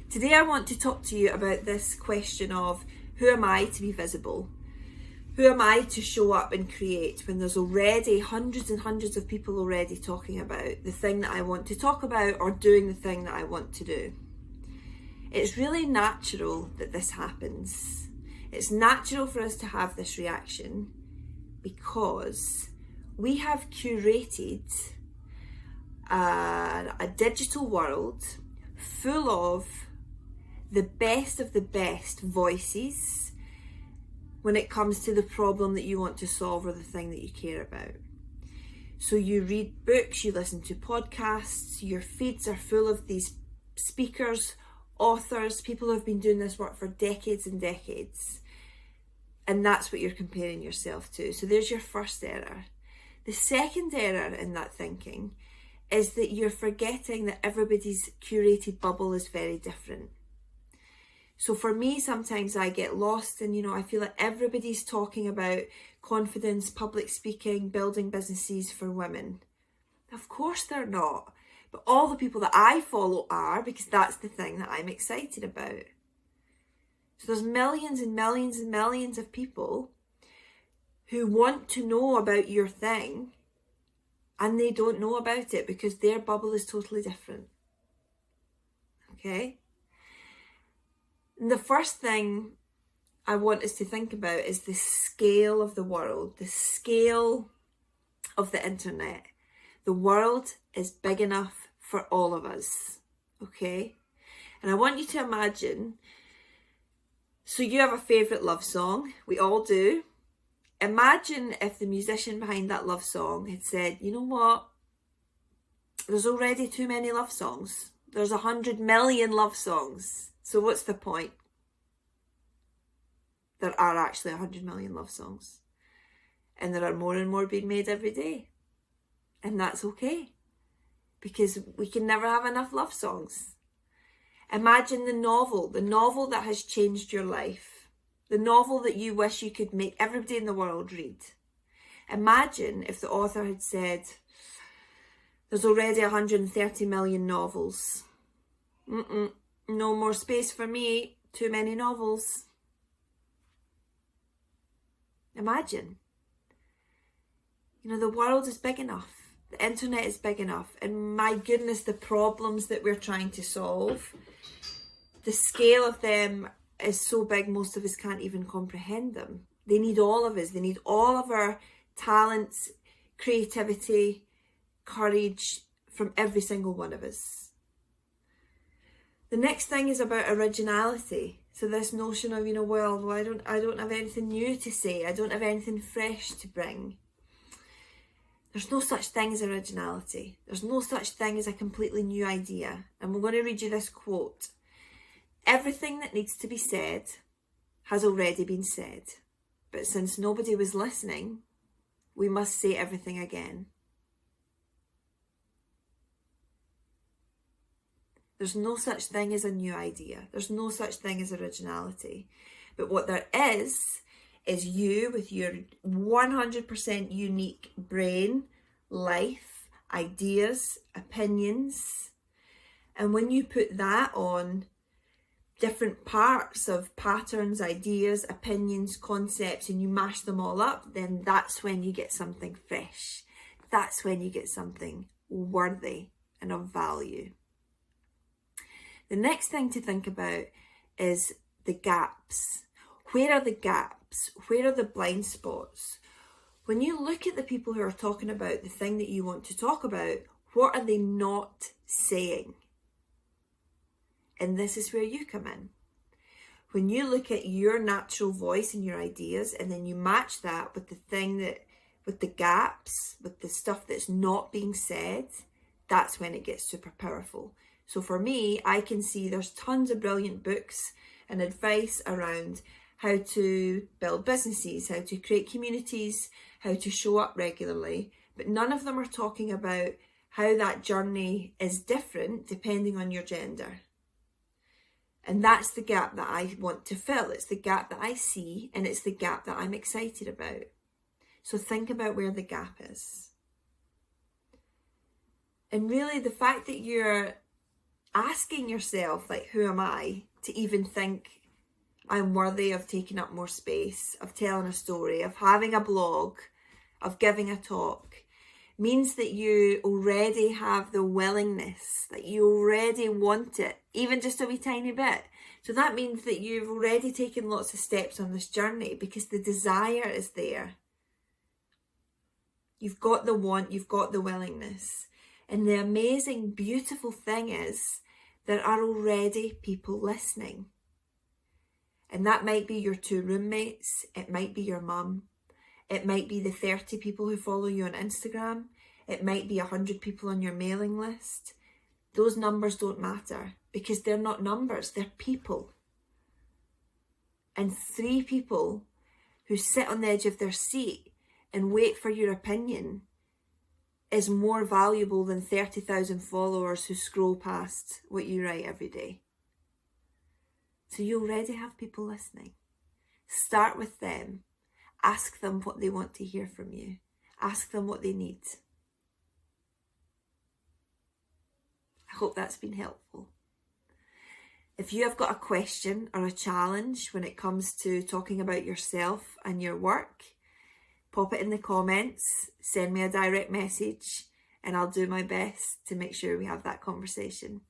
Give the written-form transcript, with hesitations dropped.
Today I want to talk to you about this question of who am I to be visible? Who am I to show up and create when there's already hundreds and hundreds of people already talking about the thing that I want to talk about or doing the thing that I want to do? It's really natural that this happens. It's natural for us to have this reaction because we have curated a digital world full of the best voices when it comes to the problem that you want to solve or the thing that you care about. So you read books, you listen to podcasts, your feeds are full of these speakers, authors, people who have been doing this work for decades and decades. And that's what you're comparing yourself to. So there's your first error. The second error in that thinking is that you're forgetting that everybody's curated bubble is very different. So for me, sometimes I get lost and, I feel like everybody's talking about confidence, public speaking, building businesses for women. Of course they're not. But all the people that I follow are, because that's the thing that I'm excited about. So there's millions and millions and millions of people who want to know about your thing and they don't know about it because their bubble is totally different. Okay? And the first thing I want us to think about is the scale of the world, the scale of the internet. The world is big enough for all of us, okay? And I want you to imagine, so you have a favourite love song, we all do. Imagine if the musician behind that love song had said, you know what, there's already too many love songs. There's 100 million love songs. So what's the point? There are actually 100 million love songs. And there are more and more being made every day. And that's okay. Because we can never have enough love songs. Imagine the novel that has changed your life. The novel that you wish you could make everybody in the world read. Imagine if the author had said, there's already 130 million novels. No more space for me. Too many novels. Imagine. The world is big enough. The internet is big enough. And my goodness, the problems that we're trying to solve, the scale of them is so big, most of us can't even comprehend them. They need all of us. They need all of our talents, creativity, courage from every single one of us. The next thing is about originality. So this notion of, I don't have anything new to say. I don't have anything fresh to bring. There's no such thing as originality. There's no such thing as a completely new idea. And we're going to read you this quote. Everything that needs to be said has already been said. But since nobody was listening, we must say everything again. There's no such thing as a new idea. There's no such thing as originality. But what there is you with your 100% unique brain, life, ideas, opinions. And when you put that on different parts of patterns, ideas, opinions, concepts, and you mash them all up, then that's when you get something fresh. That's when you get something worthy and of value. The next thing to think about is the gaps. Where are the gaps? Where are the blind spots? When you look at the people who are talking about the thing that you want to talk about, what are they not saying? And this is where you come in. When you look at your natural voice and your ideas, and then you match that with with the gaps, with the stuff that's not being said, that's when it gets super powerful. So for me, I can see there's tons of brilliant books and advice around how to build businesses, how to create communities, how to show up regularly. But none of them are talking about how that journey is different depending on your gender. And that's the gap that I want to fill. It's the gap that I see, and it's the gap that I'm excited about. So think about where the gap is. And really, the fact that you're asking yourself, like, who am I to even think I'm worthy of taking up more space, of telling a story, of having a blog, of giving a talk, means that you already have the willingness, that you already want it, even just a wee tiny bit. So that means that you've already taken lots of steps on this journey because the desire is there. You've got the want, you've got the willingness. And the amazing, beautiful thing is there are already people listening. And that might be your 2 roommates, it might be your mum, it might be the 30 people who follow you on Instagram, it might be 100 people on your mailing list. Those numbers don't matter because they're not numbers, they're people. And 3 people who sit on the edge of their seat and wait for your opinion is more valuable than 30,000 followers who scroll past what you write every day. So you already have people listening. Start with them. Ask them what they want to hear from you. Ask them what they need. I hope that's been helpful. If you have got a question or a challenge when it comes to talking about yourself and your work, pop it in the comments, send me a direct message, and I'll do my best to make sure we have that conversation.